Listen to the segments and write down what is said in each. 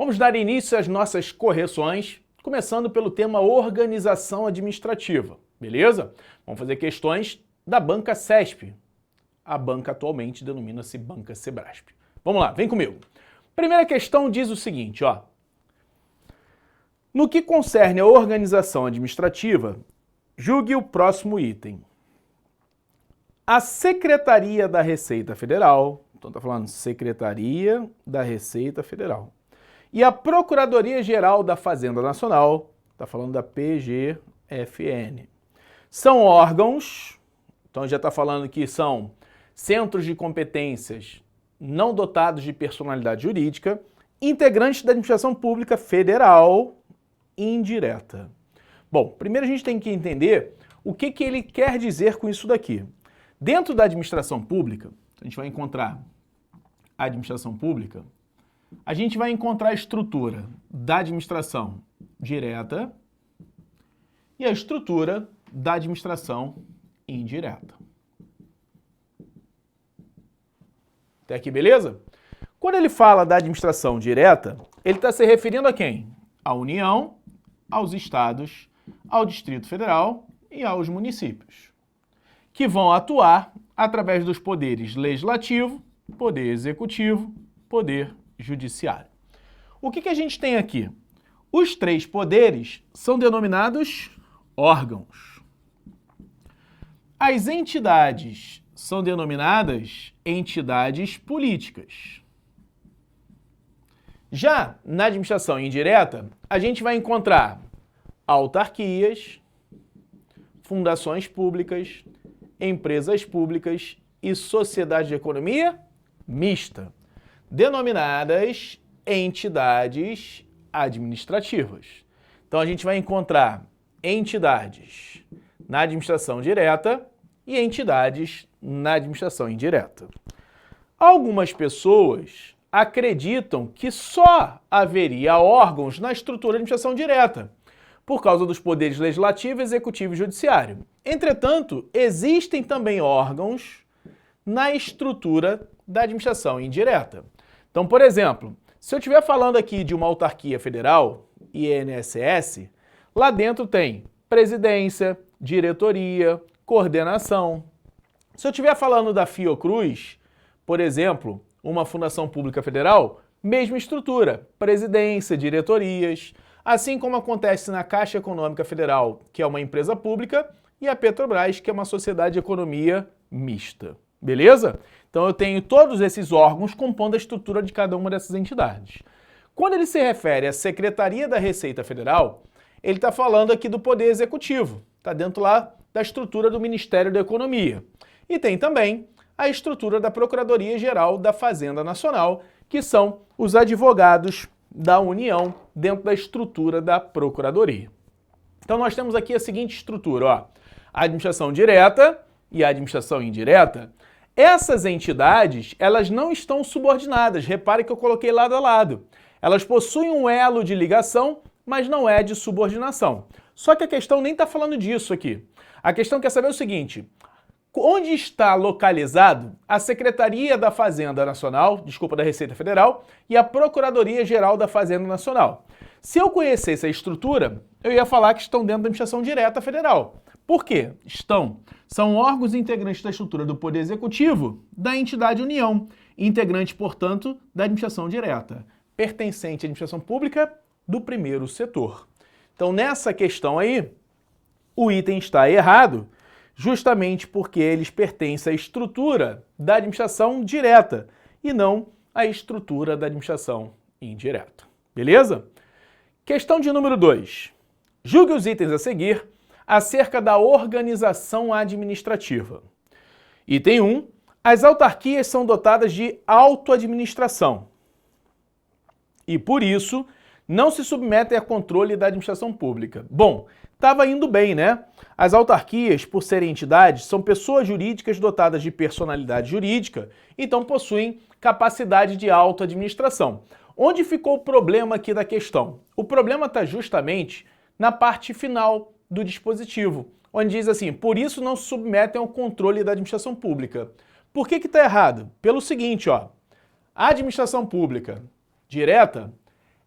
Vamos dar início às nossas correções, começando pelo tema organização administrativa, beleza? Vamos fazer questões da banca CESP. A banca atualmente denomina-se Banca Sebrasp. Vamos lá, vem comigo. Primeira questão diz o seguinte, ó. No que concerne a organização administrativa, julgue o próximo item. A Secretaria da Receita Federal, então está falando Secretaria da Receita Federal, e a Procuradoria-Geral da Fazenda Nacional, está falando da PGFN, são órgãos, então já está falando que são centros de competências não dotados de personalidade jurídica, integrantes da administração pública federal indireta. Bom, primeiro a gente tem que entender o que ele quer dizer com isso daqui. Dentro da administração pública, a gente vai encontrar a administração pública, a gente vai encontrar a estrutura da administração direta e a estrutura da administração indireta. Até aqui, beleza? Quando ele fala da administração direta, ele está se referindo a quem? À União, aos estados, ao Distrito Federal e aos municípios, que vão atuar através dos poderes legislativo, poder executivo, poder judiciário. O que a gente tem aqui? Os três poderes são denominados órgãos. As entidades são denominadas entidades políticas. Já na administração indireta, a gente vai encontrar autarquias, fundações públicas, empresas públicas e sociedade de economia mista, denominadas entidades administrativas. Então a gente vai encontrar entidades na administração direta e entidades na administração indireta. Algumas pessoas acreditam que só haveria órgãos na estrutura de administração direta, por causa dos poderes legislativo, executivo e judiciário. Entretanto, existem também órgãos na estrutura da administração indireta. Então, por exemplo, se eu estiver falando aqui de uma autarquia federal, INSS, lá dentro tem presidência, diretoria, coordenação. Se eu estiver falando da Fiocruz, por exemplo, uma fundação pública federal, mesma estrutura, presidência, diretorias, assim como acontece na Caixa Econômica Federal, que é uma empresa pública, e a Petrobras, que é uma sociedade de economia mista. Beleza? Então eu tenho todos esses órgãos compondo a estrutura de cada uma dessas entidades. Quando ele se refere à Secretaria da Receita Federal, ele está falando aqui do Poder Executivo, está dentro lá da estrutura do Ministério da Economia. E tem também a estrutura da Procuradoria-Geral da Fazenda Nacional, que são os advogados da União dentro da estrutura da Procuradoria. Então nós temos aqui a seguinte estrutura, ó, a administração direta e a administração indireta. Essas entidades, elas não estão subordinadas, repare que eu coloquei lado a lado. Elas possuem um elo de ligação, mas não é de subordinação. Só que a questão nem está falando disso aqui. A questão quer saber o seguinte: onde está localizado a Secretaria da Fazenda Nacional, da Receita Federal, e a Procuradoria-Geral da Fazenda Nacional? Se eu conhecesse a estrutura, eu ia falar que estão dentro da administração direta federal. Por quê? São órgãos integrantes da estrutura do Poder Executivo da entidade União, integrante, portanto, da administração direta, pertencente à administração pública do primeiro setor. Então, nessa questão aí, o item está errado, justamente porque eles pertencem à estrutura da administração direta e não à estrutura da administração indireta. Beleza? Questão de número 2. Julgue os itens a seguir acerca da organização administrativa. Item 1. As autarquias são dotadas de autoadministração e, por isso, não se submetem a controle da administração pública. Bom, estava indo bem, né? As autarquias, por serem entidades, são pessoas jurídicas dotadas de personalidade jurídica, então possuem capacidade de autoadministração. Onde ficou o problema aqui da questão? O problema está justamente na parte final do dispositivo, onde diz assim, por isso não se submetem ao controle da administração pública. Por que está errado? Pelo seguinte, ó, a administração pública direta,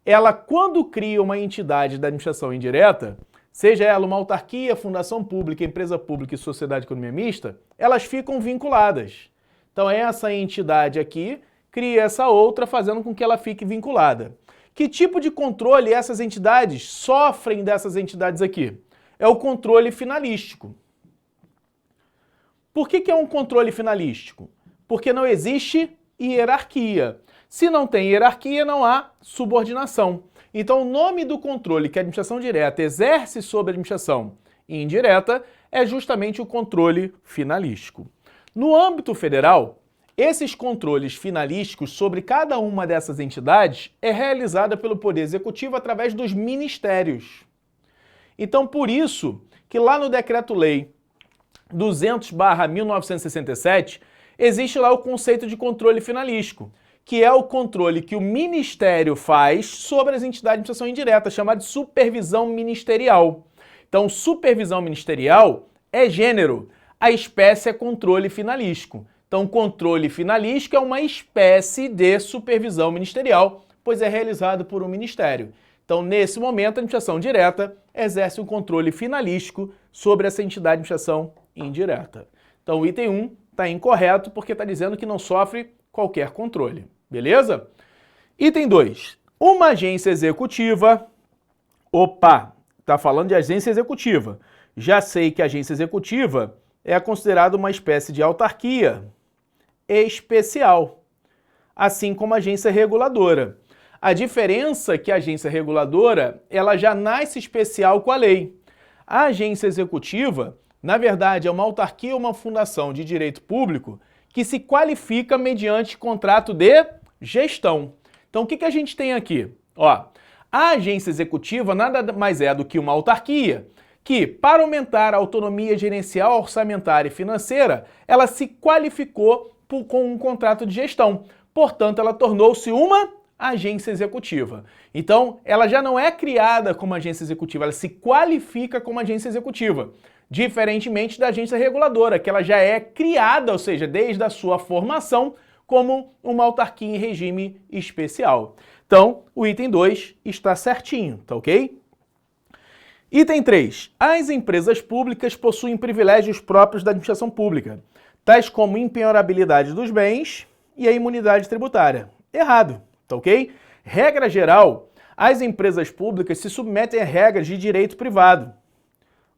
ela, quando cria uma entidade da administração indireta, seja ela uma autarquia, fundação pública, empresa pública e sociedade de economia mista, elas ficam vinculadas. Então essa entidade aqui cria essa outra, fazendo com que ela fique vinculada. Que tipo de controle essas entidades sofrem dessas entidades aqui? É o controle finalístico. Por que é um controle finalístico? Porque não existe hierarquia. Se não tem hierarquia, não há subordinação. Então, o nome do controle que a administração direta exerce sobre a administração indireta é justamente o controle finalístico. No âmbito federal, esses controles finalísticos sobre cada uma dessas entidades é realizada pelo Poder Executivo através dos ministérios. Então, por isso que lá no Decreto-Lei 200/1967, existe lá o conceito de controle finalístico, que é o controle que o Ministério faz sobre as entidades de administração indireta, chamado de supervisão ministerial. Então, supervisão ministerial é gênero, a espécie é controle finalístico. Então, controle finalístico é uma espécie de supervisão ministerial, pois é realizado por um ministério. Então, nesse momento, a administração direta exerce um controle finalístico sobre essa entidade de administração indireta. Então, o item 1 está incorreto porque está dizendo que não sofre qualquer controle. Beleza? Item 2. Uma agência executiva. Opa, está falando de agência executiva. Já sei que a agência executiva é considerada uma espécie de autarquia especial, assim como a agência reguladora. A diferença é que a agência reguladora, ela já nasce especial com a lei. A agência executiva, na verdade, é uma autarquia ou uma fundação de direito público que se qualifica mediante contrato de gestão. Então, o que a gente tem aqui? Ó, a agência executiva nada mais é do que uma autarquia que, para aumentar a autonomia gerencial, orçamentária e financeira, ela se qualificou com um contrato de gestão. Portanto, ela tornou-se uma agência executiva. Então, ela já não é criada como agência executiva, ela se qualifica como agência executiva. Diferentemente da agência reguladora, que ela já é criada, ou seja, desde a sua formação, como uma autarquia em regime especial. Então, o item 2 está certinho, tá ok? Item 3. As empresas públicas possuem privilégios próprios da administração pública, tais como impenhorabilidade dos bens e a imunidade tributária. Errado, tá ok? Regra geral, as empresas públicas se submetem a regras de direito privado.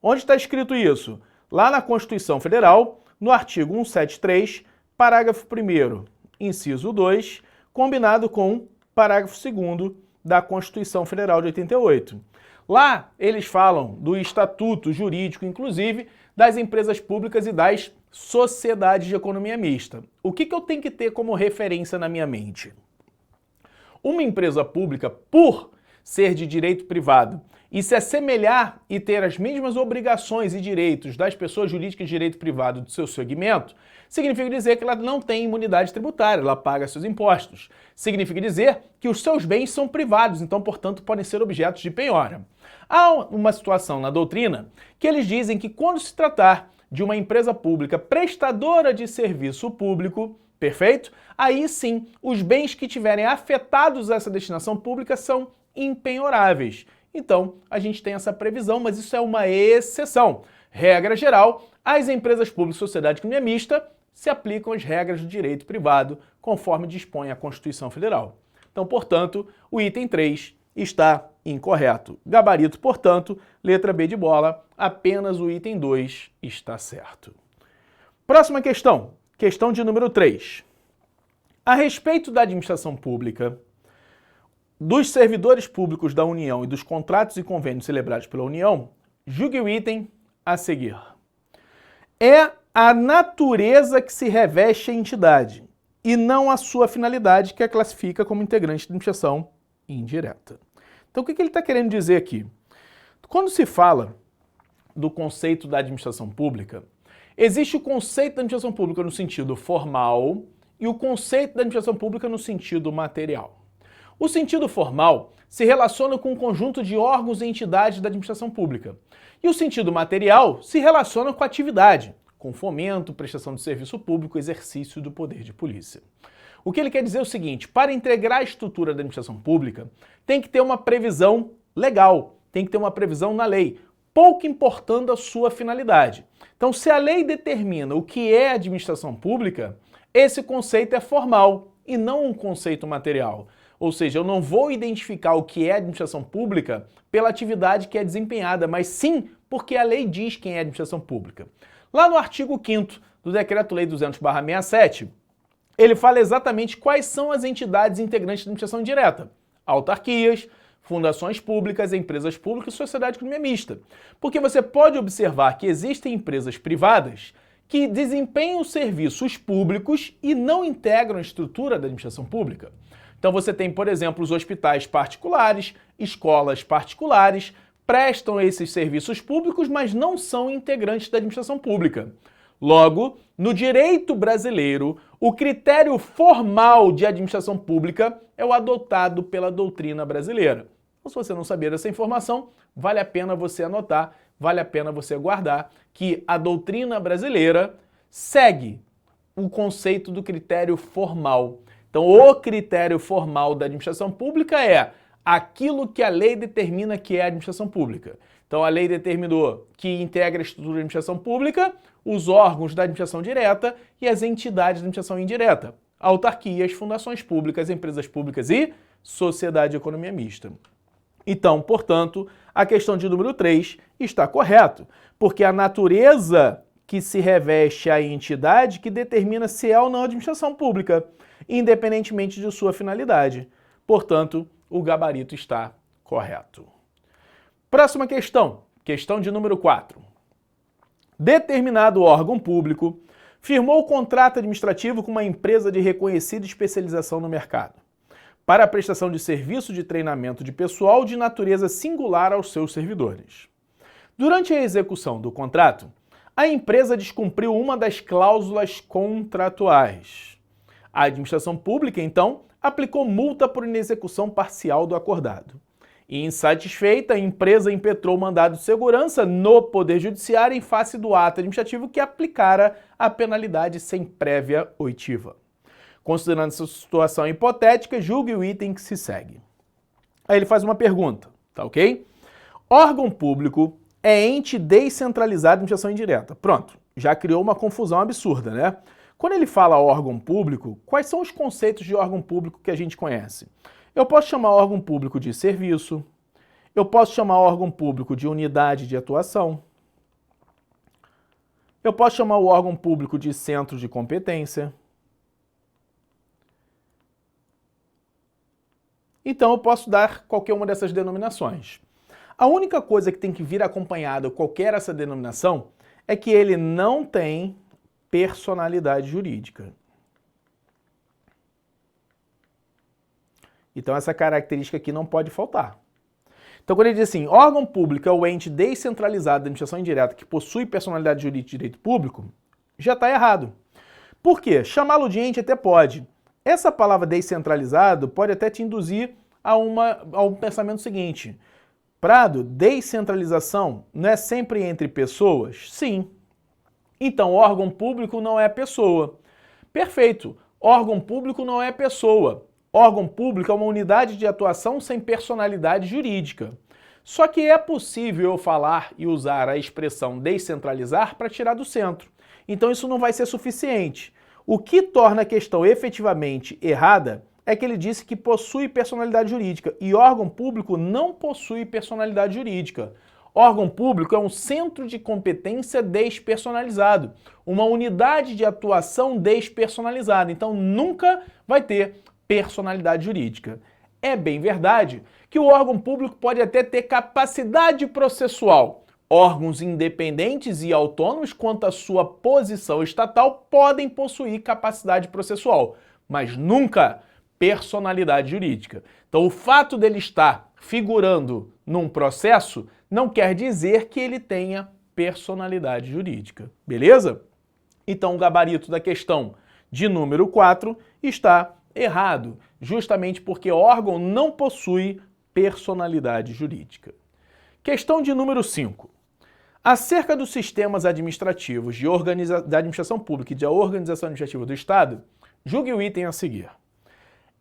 Onde está escrito isso? Lá na Constituição Federal, no artigo 173, parágrafo 1º, inciso 2, combinado com parágrafo 2º da Constituição Federal de 88. Lá eles falam do estatuto jurídico, inclusive, das empresas públicas e das sociedades de economia mista. O que eu tenho que ter como referência na minha mente? Uma empresa pública, por ser de direito privado e se assemelhar e ter as mesmas obrigações e direitos das pessoas jurídicas de direito privado do seu segmento, significa dizer que ela não tem imunidade tributária, ela paga seus impostos. Significa dizer que os seus bens são privados, então, portanto, podem ser objetos de penhora. Há uma situação na doutrina que eles dizem que quando se tratar de uma empresa pública prestadora de serviço público, perfeito? Aí sim, os bens que tiverem afetados a essa destinação pública são impenhoráveis. Então, a gente tem essa previsão, mas isso é uma exceção. Regra geral, as empresas públicas e sociedade de economia mista se aplicam as regras do direito privado, conforme dispõe a Constituição Federal. Então, portanto, o item 3 está incorreto. Gabarito, portanto, letra B de bola, apenas o item 2 está certo. Próxima questão, questão de número 3. A respeito da administração pública, dos servidores públicos da União e dos contratos e convênios celebrados pela União, julgue o item a seguir. É a natureza que se reveste a entidade e não a sua finalidade que a classifica como integrante da administração indireta. Então, o que ele está querendo dizer aqui? Quando se fala do conceito da administração pública, existe o conceito da administração pública no sentido formal e o conceito da administração pública no sentido material. O sentido formal se relaciona com o conjunto de órgãos e entidades da administração pública. E o sentido material se relaciona com a atividade, com fomento, prestação de serviço público, exercício do poder de polícia. O que ele quer dizer é o seguinte: para integrar a estrutura da administração pública, tem que ter uma previsão legal, tem que ter uma previsão na lei, pouco importando a sua finalidade. Então, se a lei determina o que é administração pública, esse conceito é formal e não um conceito material. Ou seja, eu não vou identificar o que é administração pública pela atividade que é desempenhada, mas sim porque a lei diz quem é administração pública. Lá no artigo 5º do Decreto-Lei 200/67, ele fala exatamente quais são as entidades integrantes da administração indireta: autarquias, fundações públicas, empresas públicas e sociedade de economia mista. Porque você pode observar que existem empresas privadas que desempenham serviços públicos e não integram a estrutura da administração pública. Então você tem, por exemplo, os hospitais particulares, escolas particulares, prestam esses serviços públicos, mas não são integrantes da administração pública. Logo, no direito brasileiro, o critério formal de administração pública é o adotado pela doutrina brasileira. Então, se você não sabia dessa informação, vale a pena você anotar, vale a pena você guardar que a doutrina brasileira segue o conceito do critério formal. Então, o critério formal da administração pública é aquilo que a lei determina que é administração pública. Então, a lei determinou que integra a estrutura da administração pública os órgãos da administração direta e as entidades da administração indireta: autarquias, fundações públicas, empresas públicas e sociedade de economia mista. Então, portanto, a questão de número 3 está correto, porque a natureza que se reveste à entidade que determina se é ou não administração pública, independentemente de sua finalidade. Portanto, o gabarito está correto. Próxima questão, questão de número 4. Determinado órgão público firmou contrato administrativo com uma empresa de reconhecida especialização no mercado para a prestação de serviço de treinamento de pessoal de natureza singular aos seus servidores. Durante a execução do contrato, a empresa descumpriu uma das cláusulas contratuais. A administração pública, então, aplicou multa por inexecução parcial do acordado. E, insatisfeita, a empresa impetrou mandado de segurança no Poder Judiciário em face do ato administrativo que aplicara a penalidade sem prévia oitiva. Considerando essa situação hipotética, julgue o item que se segue. Aí ele faz uma pergunta, tá ok? Órgão público é ente descentralizado de administração indireta. Pronto, já criou uma confusão absurda, né? Quando ele fala órgão público, quais são os conceitos de órgão público que a gente conhece? Eu posso chamar órgão público de serviço, eu posso chamar órgão público de unidade de atuação, eu posso chamar o órgão público de centro de competência. Então eu posso dar qualquer uma dessas denominações. A única coisa que tem que vir acompanhada qualquer essa denominação é que ele não tem personalidade jurídica. Então essa característica aqui não pode faltar. Então quando ele diz assim, órgão público é o ente descentralizado da administração indireta que possui personalidade jurídica de direito público, já está errado. Por quê? Chamá-lo de ente até pode. Essa palavra descentralizado pode até te induzir a um pensamento seguinte: Prado, descentralização não é sempre entre pessoas? Sim. Então, órgão público não é pessoa. Perfeito. Órgão público não é pessoa. Órgão público é uma unidade de atuação sem personalidade jurídica. Só que é possível eu falar e usar a expressão descentralizar para tirar do centro. Então, isso não vai ser suficiente. O que torna a questão efetivamente errada é que ele disse que possui personalidade jurídica e órgão público não possui personalidade jurídica. Órgão público é um centro de competência despersonalizado, uma unidade de atuação despersonalizada, então nunca vai ter personalidade jurídica. É bem verdade que o órgão público pode até ter capacidade processual. Órgãos independentes e autônomos quanto à sua posição estatal podem possuir capacidade processual, mas nunca personalidade jurídica. Então, o fato dele estar figurando num processo não quer dizer que ele tenha personalidade jurídica, beleza? Então, o gabarito da questão de número 4 está errado, justamente porque órgão não possui personalidade jurídica. Questão de número 5. Acerca dos sistemas administrativos da administração pública e da organização administrativa do Estado, Julgue o item a seguir.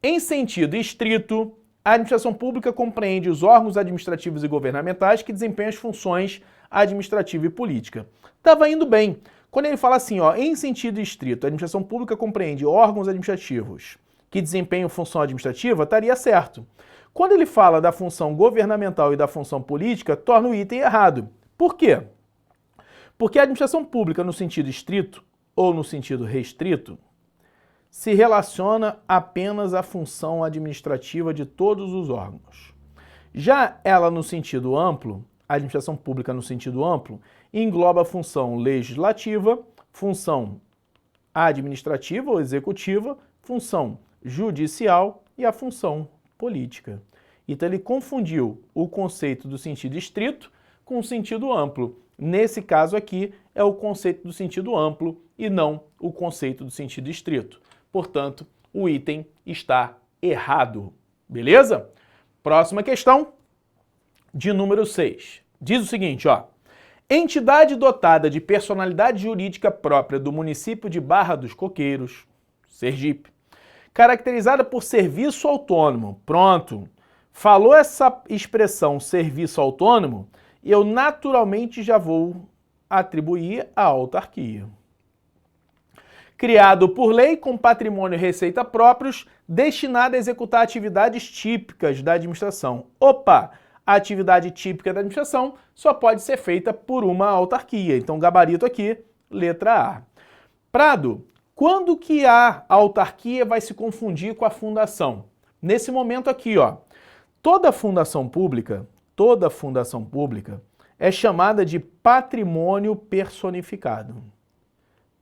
Em sentido estrito, a administração pública compreende os órgãos administrativos e governamentais que desempenham as funções administrativa e política. Estava indo bem. Quando ele fala assim, ó, em sentido estrito, a administração pública compreende órgãos administrativos que desempenham função administrativa, estaria certo. Quando ele fala da função governamental e da função política, torna o item errado. Por quê? Porque a administração pública, no sentido estrito ou no sentido restrito, se relaciona apenas à função administrativa de todos os órgãos. Já ela, no sentido amplo, a administração pública no sentido amplo, engloba a função legislativa, função administrativa ou executiva, função judicial e a função política. Então ele confundiu o conceito do sentido estrito com o sentido amplo. Nesse caso aqui é o conceito do sentido amplo e não o conceito do sentido estrito. Portanto, o item está errado. Beleza? Próxima questão, de número 6. Diz o seguinte, ó. Entidade dotada de personalidade jurídica própria do município de Barra dos Coqueiros, Sergipe, caracterizada por serviço autônomo. Pronto. Falou essa expressão serviço autônomo, eu naturalmente já vou atribuir à autarquia. Criado por lei com patrimônio e receita próprios, destinado a executar atividades típicas da administração. Opa! A atividade típica da administração só pode ser feita por uma autarquia. Então, gabarito aqui, letra A. Prado, quando que a autarquia vai se confundir com a fundação? Nesse momento aqui, ó. Toda fundação pública é chamada de patrimônio personificado.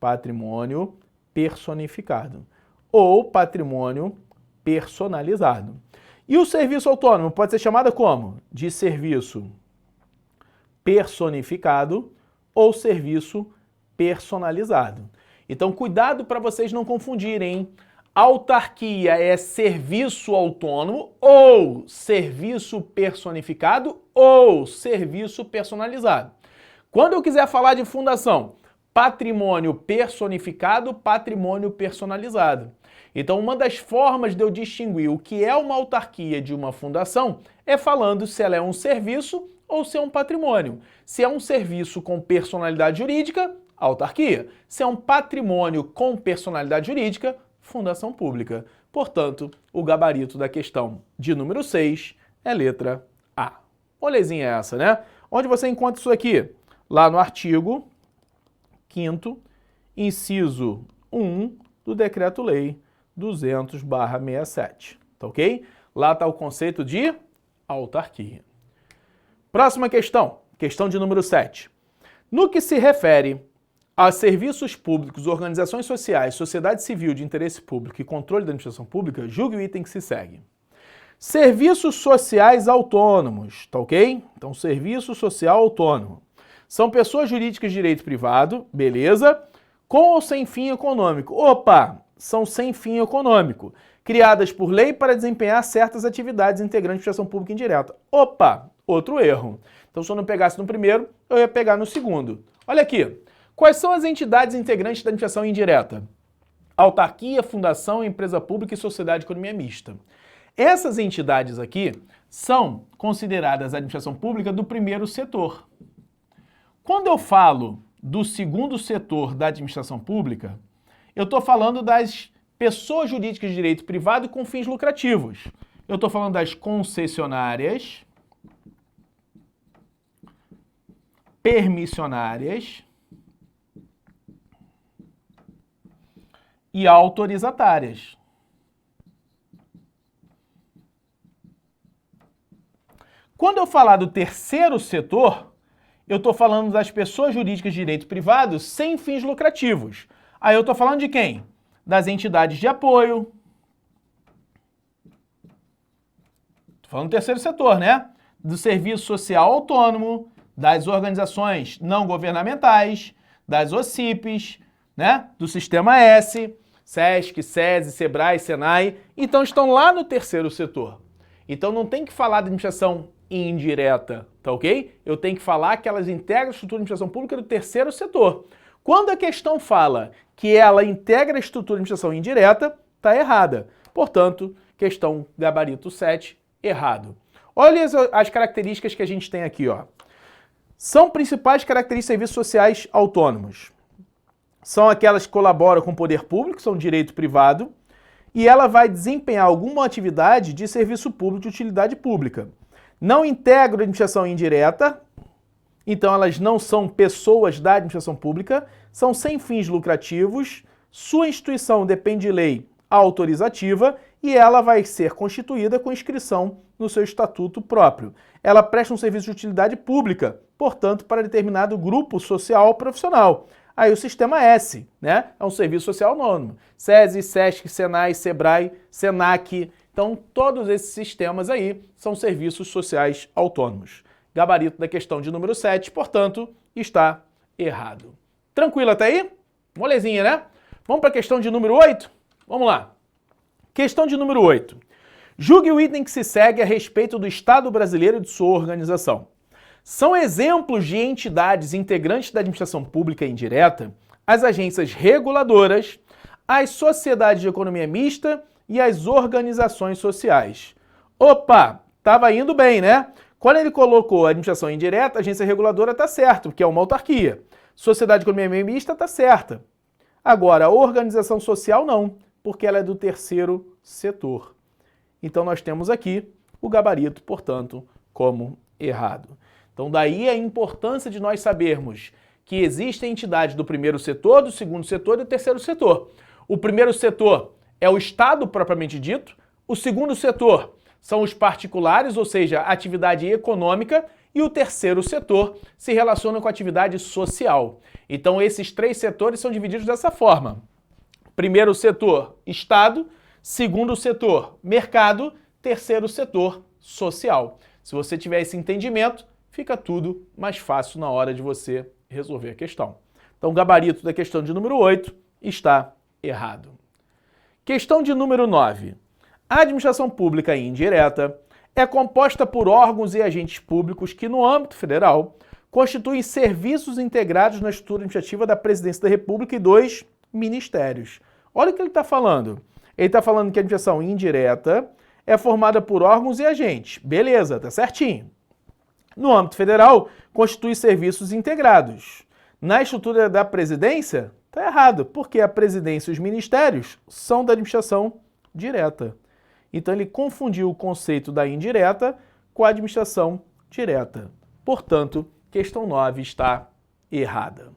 Patrimônio personificado ou patrimônio personalizado. E o serviço autônomo pode ser chamado como? De serviço personificado ou serviço personalizado. Então, cuidado para vocês não confundirem. Autarquia é serviço autônomo ou serviço personificado ou serviço personalizado. Quando eu quiser falar de fundação, patrimônio personificado, patrimônio personalizado. Então, uma das formas de eu distinguir o que é uma autarquia de uma fundação é falando se ela é um serviço ou se é um patrimônio. Se é um serviço com personalidade jurídica, autarquia. Se é um patrimônio com personalidade jurídica, fundação pública. Portanto, o gabarito da questão de número 6 é letra A. Molezinha essa, né? Onde você encontra isso aqui? Lá no artigo 5º, inciso 1 do Decreto-Lei 200/67, tá ok? Lá está o conceito de autarquia. Próxima questão, questão de número 7. No que se refere a serviços públicos, organizações sociais, sociedade civil de interesse público e controle da administração pública, julgue o item que se segue. Serviços sociais autônomos, tá ok? Então, serviço social autônomo. São pessoas jurídicas de direito privado, beleza? Com ou sem fim econômico? Opa! São sem fim econômico. Criadas por lei para desempenhar certas atividades integrantes de administração pública indireta. Opa! Outro erro. Então, se eu não pegasse no primeiro, eu ia pegar no segundo. Olha aqui. Quais são as entidades integrantes da administração indireta? Autarquia, fundação, empresa pública e sociedade de economia mista. Essas entidades aqui são consideradas a administração pública do primeiro setor. Quando eu falo do segundo setor da administração pública, eu estou falando das pessoas jurídicas de direito privado com fins lucrativos. Eu estou falando das concessionárias, permissionárias e autorizatárias. Quando eu falar do terceiro setor, eu estou falando das pessoas jurídicas de direito privado sem fins lucrativos. Aí eu estou falando de quem? Das entidades de apoio. Estou falando do terceiro setor, né? Do serviço social autônomo, das organizações não governamentais, das OCIPs, né? Do Sistema S, SESC, SESI, SEBRAE, SENAI. Então estão lá no terceiro setor. Então não tem que falar de administração indireta, tá ok? Eu tenho que falar que elas integram a estrutura de administração pública do terceiro setor. Quando a questão fala que ela integra a estrutura de administração indireta, está errada. Portanto, questão gabarito 7, errado. Olha as características que a gente tem aqui, ó. São principais características de serviços sociais autônomos. São aquelas que colaboram com o poder público, são direito privado, e ela vai desempenhar alguma atividade de serviço público de utilidade pública. Não integram a administração indireta, então elas não são pessoas da administração pública, são sem fins lucrativos, sua instituição depende de lei autorizativa e ela vai ser constituída com inscrição no seu estatuto próprio. Ela presta um serviço de utilidade pública, portanto, para determinado grupo social ou profissional. Aí o sistema S, né? É um serviço social autônomo. SESI, SESC, SENAI, SEBRAE, SENAC. Então, todos esses sistemas aí são serviços sociais autônomos. Gabarito da questão de número 7, portanto, está errado. Tranquilo até aí? Molezinha, né? Vamos para a questão de número 8? Vamos lá. Questão de número 8. Julgue o item que se segue a respeito do Estado brasileiro e de sua organização. São exemplos de entidades integrantes da administração pública indireta as agências reguladoras, as sociedades de economia mista e as organizações sociais. Opa, estava indo bem, né? Quando ele colocou a administração indireta, a agência reguladora está certo, porque é uma autarquia. Sociedade de economia mista está certa. Agora, a organização social não, porque ela é do terceiro setor. Então nós temos aqui o gabarito, portanto, como errado. Então daí a importância de nós sabermos que existem entidades do primeiro setor, do segundo setor e do terceiro setor. O primeiro setor é o Estado propriamente dito, o segundo setor são os particulares, ou seja, a atividade econômica, e o terceiro setor se relaciona com a atividade social. Então esses três setores são divididos dessa forma. Primeiro setor, Estado, segundo setor, mercado, terceiro setor, social. Se você tiver esse entendimento, fica tudo mais fácil na hora de você resolver a questão. Então, o gabarito da questão de número 8 está errado. Questão de número 9. A administração pública indireta é composta por órgãos e agentes públicos que, no âmbito federal, constituem serviços integrados na estrutura administrativa da Presidência da República e dos ministérios. Olha o que ele está falando. Ele está falando que a administração indireta é formada por órgãos e agentes. Beleza, tá certinho. No âmbito federal, constitui serviços integrados. Na estrutura da presidência, está errado, porque a presidência e os ministérios são da administração direta. Então ele confundiu o conceito da indireta com a administração direta. Portanto, questão 9 está errada.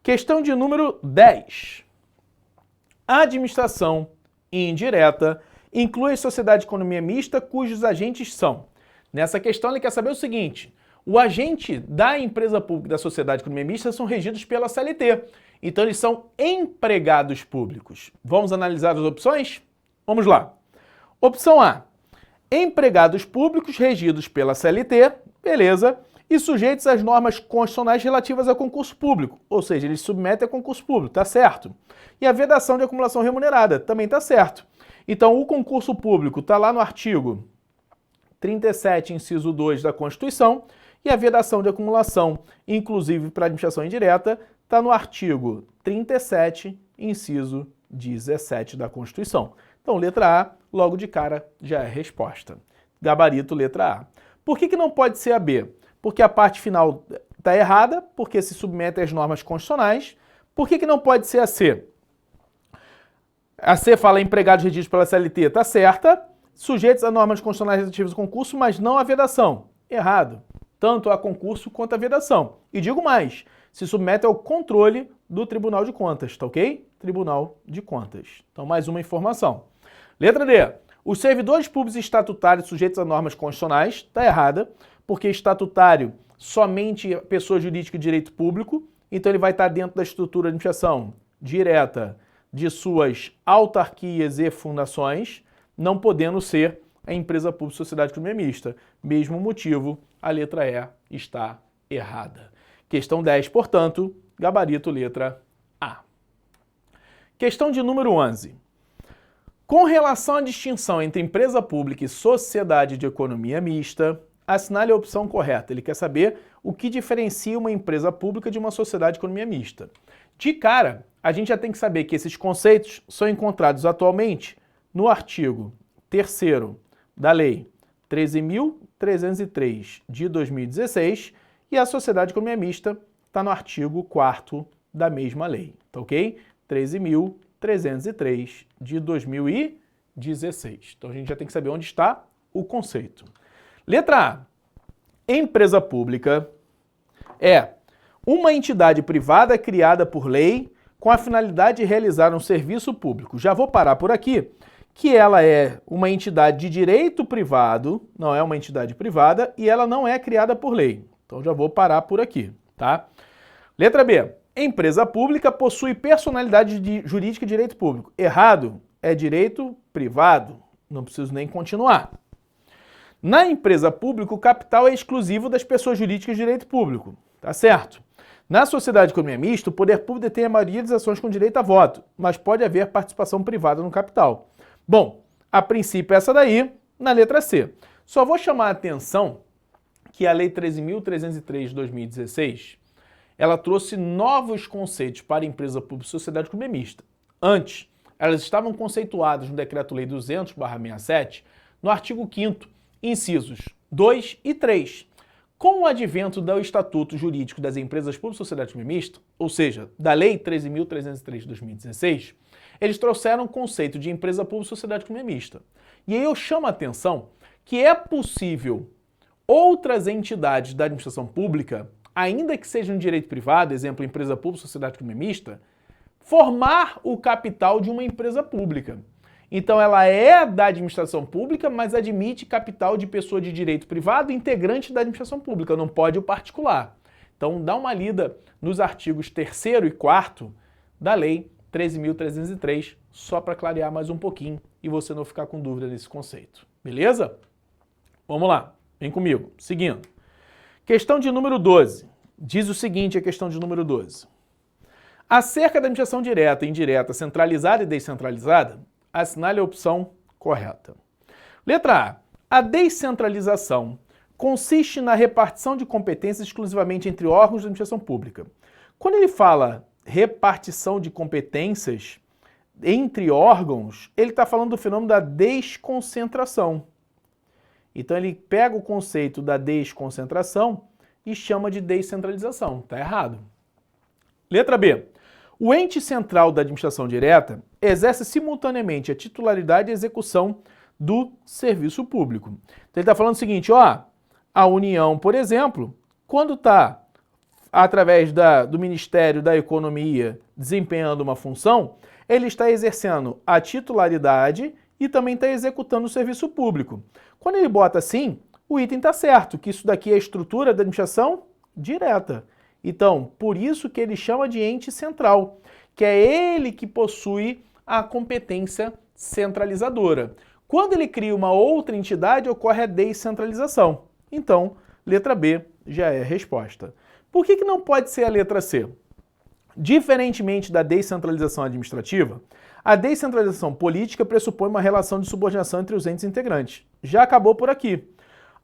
Questão de número 10. A administração indireta inclui a sociedade de economia mista cujos agentes são. Nessa questão ele quer saber o seguinte: o agente da empresa pública e da sociedade de economia mista são regidos pela CLT. Então eles são empregados públicos. Vamos analisar as opções? Vamos lá. Opção A. Empregados públicos regidos pela CLT, beleza, e sujeitos às normas constitucionais relativas ao concurso público. Ou seja, eles submetem a concurso público, tá certo. E a vedação de acumulação remunerada, também tá certo. Então o concurso público está lá no artigo 37, inciso 2 da Constituição, e a vedação de acumulação, inclusive para a administração indireta, está no artigo 37, inciso 17 da Constituição. Então, letra A, logo de cara, já é a resposta. Gabarito, letra A. Por que não pode ser a B? Porque a parte final está errada, porque se submete às normas constitucionais. Por que não pode ser a C? A C fala empregados regidos pela CLT, está certa. Sujeitos a normas constitucionais relativas ao concurso, mas não à vedação. Errado. Tanto a concurso quanto a vedação. E digo mais, se submete ao controle do Tribunal de Contas, tá ok? Tribunal de Contas. Então, mais uma informação. Letra D. Os servidores públicos estatutários sujeitos a normas constitucionais, está errada, porque estatutário somente pessoa jurídica de direito público, então ele vai estar dentro da estrutura de administração direta de suas autarquias e fundações, não podendo ser a empresa pública sociedade de economia mista. Mesmo motivo, a letra E está errada. Questão 10, portanto, gabarito letra A. Questão de número 11. Com relação à distinção entre empresa pública e sociedade de economia mista, assinale a opção correta. Ele quer saber o que diferencia uma empresa pública de uma sociedade de economia mista. De cara, a gente já tem que saber que esses conceitos são encontrados atualmente no artigo 3º da Lei 13.303 de 2016 e a Sociedade de Economia Mista está no artigo 4º da mesma lei, tá ok? 13.303 de 2016. Então a gente já tem que saber onde está o conceito. Letra A. Empresa pública é uma entidade privada criada por lei com a finalidade de realizar um serviço público. Já vou parar por aqui, que ela é uma entidade de direito privado, não é uma entidade privada, e ela não é criada por lei. Então já vou parar por aqui, tá? Letra B. Empresa pública possui personalidade jurídica e direito público. Errado, é direito privado. Não preciso nem continuar. Na empresa pública, o capital é exclusivo das pessoas jurídicas de direito público. Tá certo? Na sociedade de economia mista, o poder público detém a maioria das ações com direito a voto, mas pode haver participação privada no capital. Bom, a princípio essa daí, na letra C. Só vou chamar a atenção que a Lei 13.303 de 2016, ela trouxe novos conceitos para empresa pública e sociedade de economia mista. Antes, elas estavam conceituadas no Decreto-Lei 200/67, no artigo 5º, incisos 2 e 3. Com o advento do Estatuto Jurídico das Empresas Públicas e Sociedade de Economia Mista, ou seja, da Lei 13.303 de 2016, eles trouxeram o conceito de empresa pública e sociedade de economia mista. E aí eu chamo a atenção que é possível outras entidades da administração pública, ainda que sejam de direito privado, exemplo, empresa pública e sociedade de economia mista, formar o capital de uma empresa pública. Então ela é da administração pública, mas admite capital de pessoa de direito privado integrante da administração pública, não pode o particular. Então dá uma lida nos artigos 3º e 4º da Lei 13.303, só para clarear mais um pouquinho e você não ficar com dúvida nesse conceito. Beleza? Vamos lá, vem comigo. Seguindo. Questão de número 12. Diz o seguinte, a questão de número 12. Acerca da administração direta e indireta, centralizada e descentralizada, assinale a opção correta. Letra A. A descentralização consiste na repartição de competências exclusivamente entre órgãos da administração pública. Quando ele fala repartição de competências entre órgãos, ele está falando do fenômeno da desconcentração. Então ele pega o conceito da desconcentração e chama de descentralização. Está errado. Letra B. O ente central da administração direta exerce simultaneamente a titularidade e execução do serviço público. Então ele está falando o seguinte, ó, a União, por exemplo, quando está através do Ministério da Economia desempenhando uma função, ele está exercendo a titularidade e também está executando o serviço público. Quando ele bota assim, o item está certo, que isso daqui é a estrutura da administração direta. Então, por isso que ele chama de ente central, que é ele que possui a competência centralizadora. Quando ele cria uma outra entidade, ocorre a descentralização. Então, letra B já é a resposta. Por que não pode ser a letra C? Diferentemente da descentralização administrativa, a descentralização política pressupõe uma relação de subordinação entre os entes integrantes. Já acabou por aqui.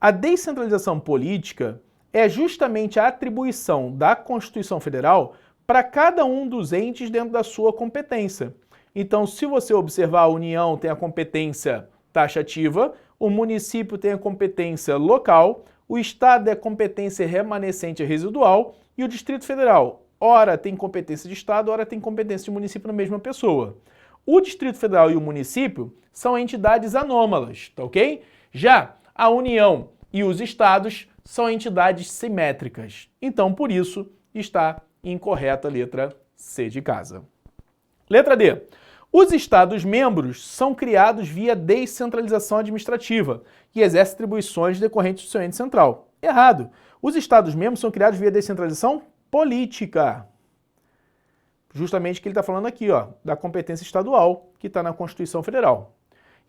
A descentralização política é justamente a atribuição da Constituição Federal para cada um dos entes dentro da sua competência. Então, se você observar, a União tem a competência taxativa, o município tem a competência local, o Estado é a competência remanescente e residual e o Distrito Federal, ora tem competência de Estado, ora tem competência de município na mesma pessoa. O Distrito Federal e o município são entidades anômalas, tá ok? Já a União e os estados são entidades simétricas. Então, por isso, está incorreta a letra C de casa. Letra D. Os Estados-membros são criados via descentralização administrativa e exercem atribuições decorrentes do seu ente central. Errado. Os Estados-membros são criados via descentralização política. Justamente o que ele está falando aqui, ó, da competência estadual, que está na Constituição Federal.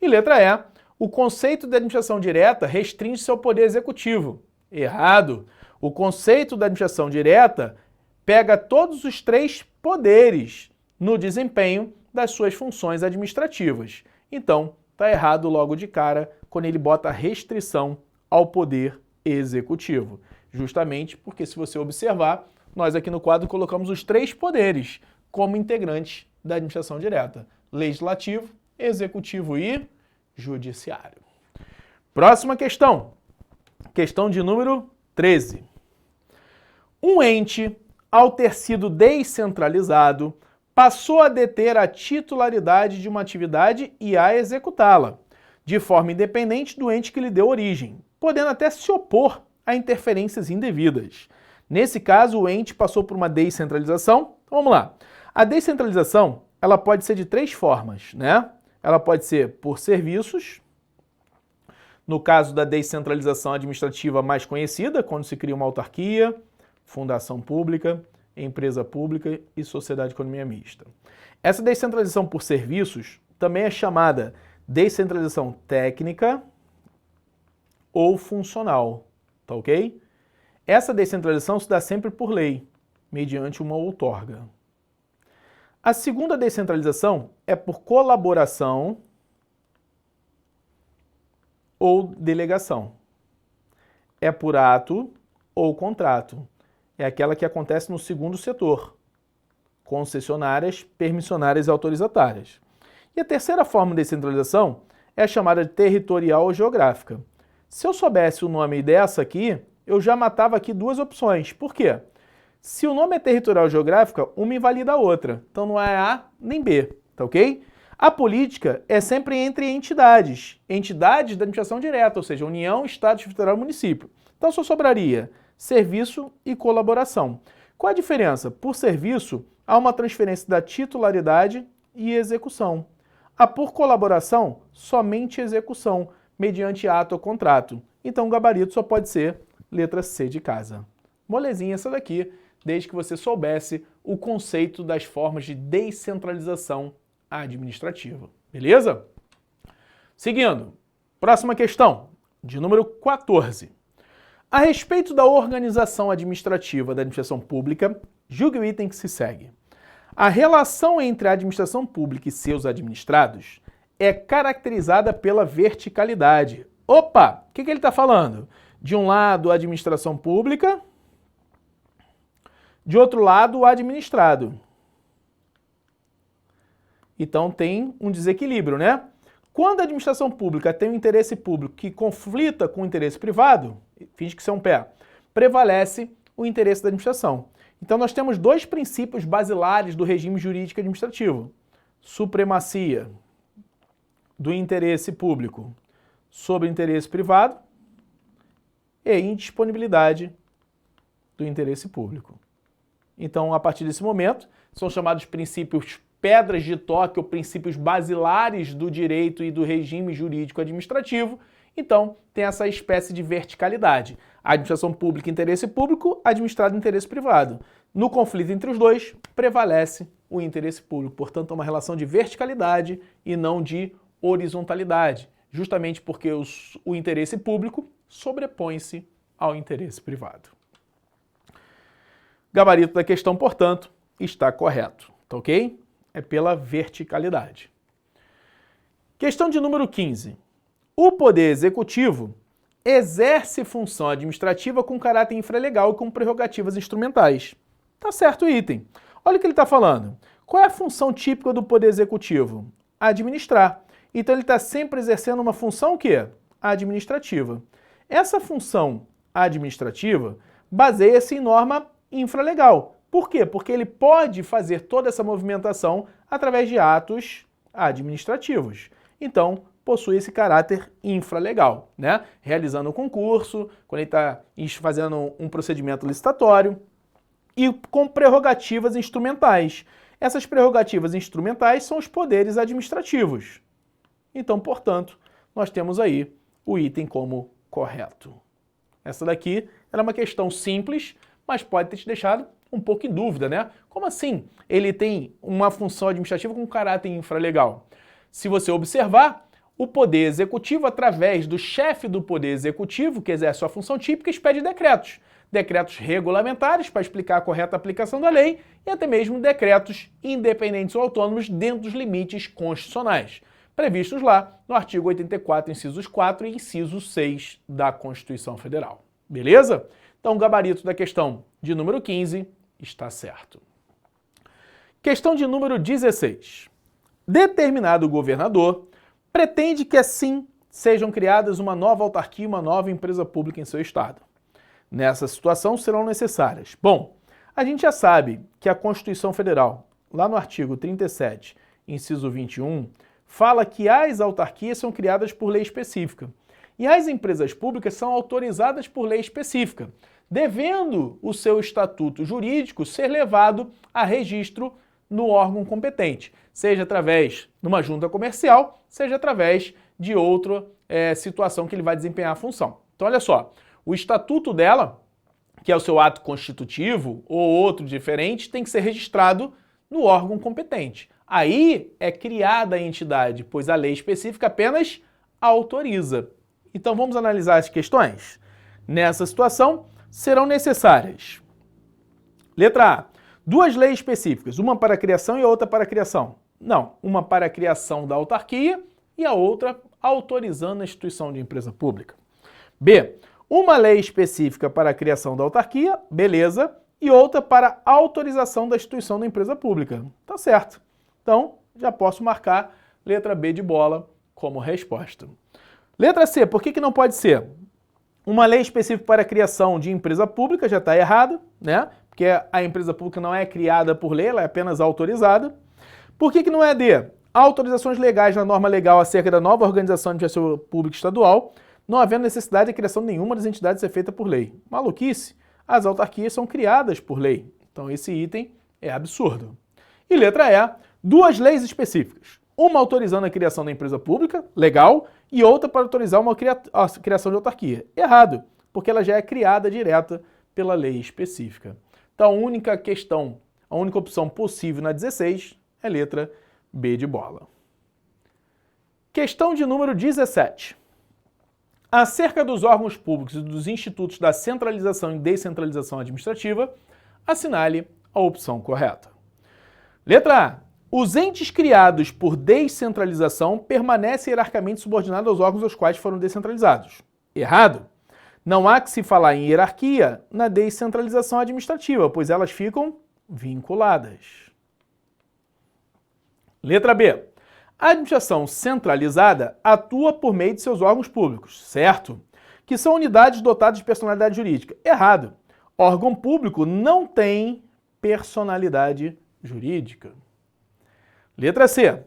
E letra E. O conceito de administração direta restringe-se ao poder executivo. Errado. O conceito da administração direta pega todos os três poderes no desempenho das suas funções administrativas. Então, está errado logo de cara quando ele bota restrição ao poder executivo. Justamente porque, se você observar, nós aqui no quadro colocamos os três poderes. como integrantes da administração direta: legislativo, executivo e judiciário. Próxima questão. Questão de número 13. Um ente, ao ter sido descentralizado, passou a deter a titularidade de uma atividade e a executá-la, de forma independente do ente que lhe deu origem, podendo até se opor a interferências indevidas. Nesse caso, o ente passou por uma descentralização. Então, vamos lá. A descentralização, ela pode ser de três formas, né? Ela pode ser por serviços, no caso da descentralização administrativa mais conhecida, quando se cria uma autarquia, fundação pública, empresa pública e sociedade de economia mista. Essa descentralização por serviços também é chamada descentralização técnica ou funcional, tá ok? Essa descentralização se dá sempre por lei, mediante uma outorga. A segunda descentralização é por colaboração ou delegação. É por ato ou contrato. É aquela que acontece no segundo setor: concessionárias, permissionárias e autorizatárias. E a terceira forma de descentralização é a chamada de territorial ou geográfica. Se eu soubesse o nome dessa aqui, eu já matava aqui duas opções. Por quê? Se o nome é territorial ou geográfica, uma invalida a outra. Então não é A nem B, tá ok? A política é sempre entre entidades. Entidades da administração direta, ou seja, União, Estado, Federal e Município. Então só sobraria serviço e colaboração. Qual a diferença? Por serviço, há uma transferência da titularidade e execução. A por colaboração, somente execução, mediante ato ou contrato. Então o gabarito só pode ser letra C de casa. Molezinha essa daqui, desde que você soubesse o conceito das formas de descentralização administrativa. Beleza? Seguindo, próxima questão, de número 14. A respeito da organização administrativa da administração pública, julgue o item que se segue. A relação entre a administração pública e seus administrados é caracterizada pela verticalidade. Opa! O que ele está falando? De um lado, a administração pública, de outro lado, o administrado. Então tem um desequilíbrio, né? Quando a administração pública tem um interesse público que conflita com o interesse privado, finge que isso é um pé, prevalece o interesse da administração. Então nós temos dois princípios basilares do regime jurídico administrativo: supremacia do interesse público sobre o interesse privado e indisponibilidade do interesse público. Então, a partir desse momento, são chamados princípios pedras de toque ou princípios basilares do direito e do regime jurídico administrativo. Então, tem essa espécie de verticalidade. Administração pública, interesse público, administrado, interesse privado. No conflito entre os dois, prevalece o interesse público. Portanto, é uma relação de verticalidade e não de horizontalidade, justamente porque o interesse público sobrepõe-se ao interesse privado. Gabarito da questão, portanto, está correto, tá ok? É pela verticalidade. Questão de número 15. O Poder Executivo exerce função administrativa com caráter infralegal e com prerrogativas instrumentais. Tá certo o item. Olha o que ele está falando. Qual é a função típica do Poder Executivo? Administrar. Então ele está sempre exercendo uma função o quê? Administrativa. Essa função administrativa baseia-se em norma infralegal. Por quê? Porque ele pode fazer toda essa movimentação através de atos administrativos. Então, possui esse caráter infralegal, né? Realizando um concurso, quando ele está fazendo um procedimento licitatório e com prerrogativas instrumentais. Essas prerrogativas instrumentais são os poderes administrativos. Então, portanto, nós temos aí o item como correto. Essa daqui era uma questão simples, mas pode ter te deixado um pouco em dúvida, né? Como assim ele tem uma função administrativa com caráter infralegal? Se você observar, o Poder Executivo, através do chefe do Poder Executivo, que exerce sua função típica, expede decretos. Decretos regulamentares para explicar a correta aplicação da lei e até mesmo decretos independentes ou autônomos dentro dos limites constitucionais, previstos lá no artigo 84, incisos 4 e inciso 6 da Constituição Federal. Beleza? Então, o gabarito da questão de número 15 está certo. Questão de número 16. Determinado governador pretende que assim sejam criadas uma nova autarquia e uma nova empresa pública em seu estado. Nessa situação serão necessárias. Bom, a gente já sabe que a Constituição Federal, lá no artigo 37, inciso 21, fala que as autarquias são criadas por lei específica e as empresas públicas são autorizadas por lei específica, devendo o seu estatuto jurídico ser levado a registro no órgão competente, seja através de uma junta comercial, seja através de outra situação que ele vai desempenhar a função. Então, olha só, o estatuto dela, que é o seu ato constitutivo ou outro diferente, tem que ser registrado no órgão competente. Aí é criada a entidade, pois a lei específica apenas autoriza. Então, vamos analisar as questões? Nessa situação, serão necessárias. Letra A. 2 leis específicas, uma para a criação e outra para a criação. Não, uma para a criação da autarquia e a outra autorizando a instituição de empresa pública. B. Uma lei específica para a criação da autarquia, beleza, e outra para a autorização da instituição da empresa pública. Tá certo. Então, já posso marcar letra B de bola como resposta. Letra C, por que não pode ser? Uma lei específica para a criação de empresa pública já está errado, né? Porque a empresa pública não é criada por lei, ela é apenas autorizada. Por que não é D? Autorizações legais na norma legal acerca da nova organização de administração pública estadual, não havendo necessidade de criação nenhuma das entidades ser feita por lei. Maluquice, as autarquias são criadas por lei. Então esse item é absurdo. E letra E, 2 leis específicas. Uma autorizando a criação da empresa pública, legal, e outra para autorizar a criação de autarquia. Errado, porque ela já é criada direta pela lei específica. Então a única questão, a única opção possível na 16 é letra B de bola. Questão de número 17. Acerca dos órgãos públicos e dos institutos da centralização e descentralização administrativa, assinale a opção correta. Letra A. Os entes criados por descentralização permanecem hierarquicamente subordinados aos órgãos aos quais foram descentralizados. Errado. Não há que se falar em hierarquia na descentralização administrativa, pois elas ficam vinculadas. Letra B. A administração centralizada atua por meio de seus órgãos públicos, certo? Que são unidades dotadas de personalidade jurídica. Errado. Órgão público não tem personalidade jurídica. Letra C.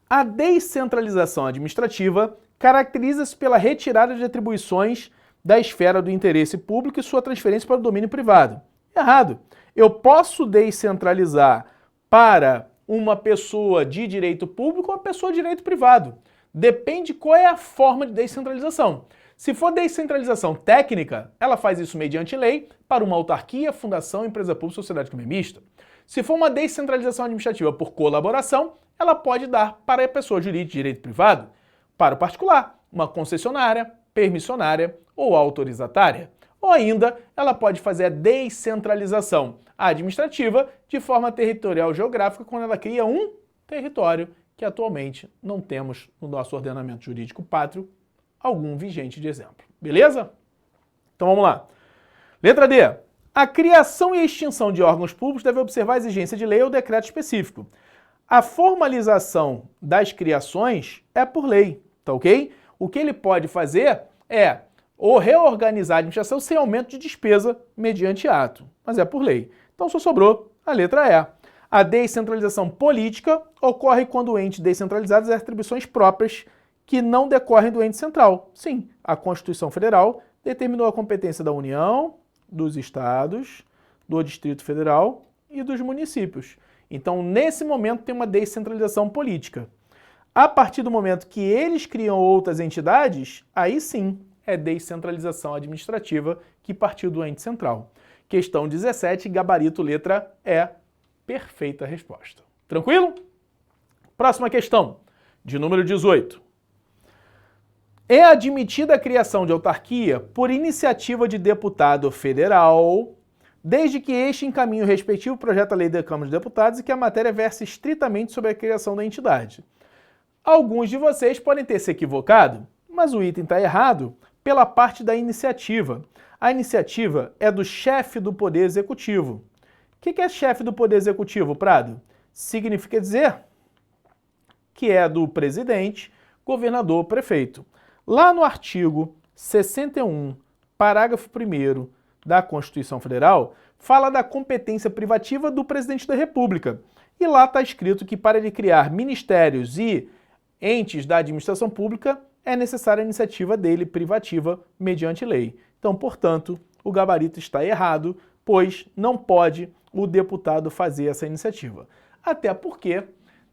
A descentralização administrativa caracteriza-se pela retirada de atribuições da esfera do interesse público e sua transferência para o domínio privado. Errado. Eu posso descentralizar para uma pessoa de direito público ou uma pessoa de direito privado. Depende qual é a forma de descentralização. Se for descentralização técnica, ela faz isso mediante lei para uma autarquia, fundação, empresa pública, sociedade comercial mista. Se for uma descentralização administrativa por colaboração, ela pode dar para a pessoa jurídica de direito privado, para o particular, uma concessionária, permissionária ou autorizatária. Ou ainda, ela pode fazer a descentralização administrativa de forma territorial geográfica quando ela cria um território que atualmente não temos no nosso ordenamento jurídico pátrio algum vigente de exemplo. Beleza? Então vamos lá. Letra D. A criação e extinção de órgãos públicos deve observar a exigência de lei ou decreto específico. A formalização das criações é por lei, tá ok? O que ele pode fazer é ou reorganizar a administração sem aumento de despesa mediante ato, mas é por lei. Então só sobrou a letra E. A descentralização política ocorre quando o ente descentralizado exerce atribuições próprias que não decorrem do ente central. Sim, a Constituição Federal determinou a competência da União, dos estados, do Distrito Federal e dos municípios. Então, nesse momento, tem uma descentralização política. A partir do momento que eles criam outras entidades, aí sim é descentralização administrativa que partiu do ente central. Questão 17, gabarito letra E. Perfeita resposta. Tranquilo? Próxima questão, de número 18. É admitida a criação de autarquia por iniciativa de deputado federal, desde que este encaminhe o respectivo projeto à lei da Câmara dos Deputados e que a matéria verse estritamente sobre a criação da entidade. Alguns de vocês podem ter se equivocado, mas o item está errado pela parte da iniciativa. A iniciativa é do chefe do Poder Executivo. O que é chefe do Poder Executivo, Prado? significa dizer que é do presidente, governador, prefeito. Lá no artigo 61, parágrafo 1º da Constituição Federal, fala da competência privativa do presidente da República. E lá está escrito que para ele criar ministérios e entes da administração pública é necessária a iniciativa dele privativa mediante lei. Então, portanto, o gabarito está errado, pois não pode o deputado fazer essa iniciativa. Até porque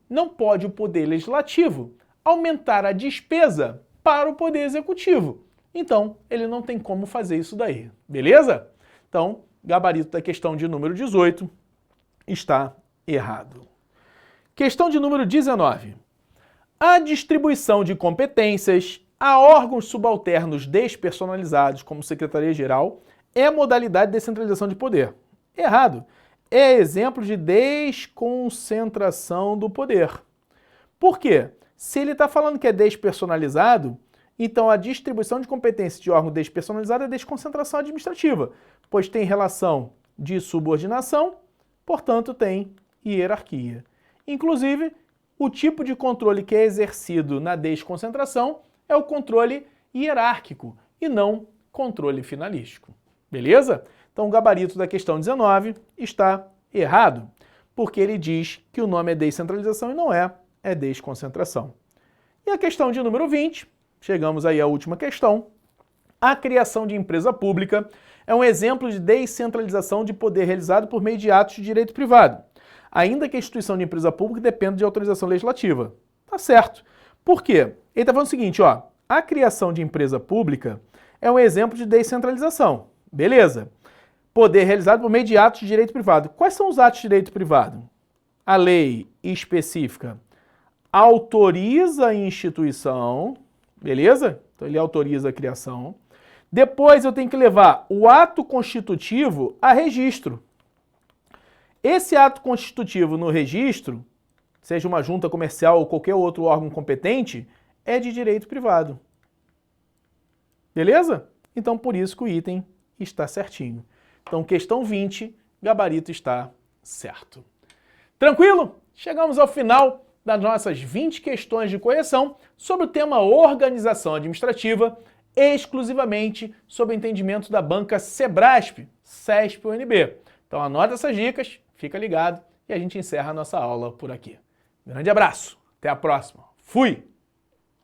não pode o Poder Legislativo aumentar a despesa para o Poder Executivo. Então, ele não tem como fazer isso daí, beleza? Então, gabarito da questão de número 18 está errado. Questão de número 19. A distribuição de competências a órgãos subalternos despersonalizados, como Secretaria-Geral, é modalidade de descentralização de poder. Errado. É exemplo de desconcentração do poder. Por quê? Se ele está falando que é despersonalizado, então a distribuição de competências de órgão despersonalizado é desconcentração administrativa, pois tem relação de subordinação, portanto tem hierarquia. Inclusive, o tipo de controle que é exercido na desconcentração é o controle hierárquico e não controle finalístico. Beleza? Então o gabarito da questão 19 está errado, porque ele diz que o nome é descentralização e não é desconcentração. E a questão de número 20, chegamos aí à última questão. A criação de empresa pública é um exemplo de descentralização de poder realizado por meio de atos de direito privado, ainda que a instituição de empresa pública dependa de autorização legislativa. Tá certo. Por quê? Ele está falando o seguinte, ó, a criação de empresa pública é um exemplo de descentralização. Beleza. Poder realizado por meio de atos de direito privado. Quais são os atos de direito privado? A lei específica autoriza a instituição, beleza? Então ele autoriza a criação. Depois eu tenho que levar o ato constitutivo a registro. Esse ato constitutivo no registro, seja uma junta comercial ou qualquer outro órgão competente, é de direito privado. Beleza? Então por isso que o item está certinho. Então questão 20, gabarito está certo. Tranquilo? Chegamos ao final das nossas 20 questões de correção sobre o tema organização administrativa, exclusivamente sob o entendimento da banca Sebrasp, CESP UNB. Então anota essas dicas, fica ligado e a gente encerra a nossa aula por aqui. Grande abraço, até a próxima. Fui!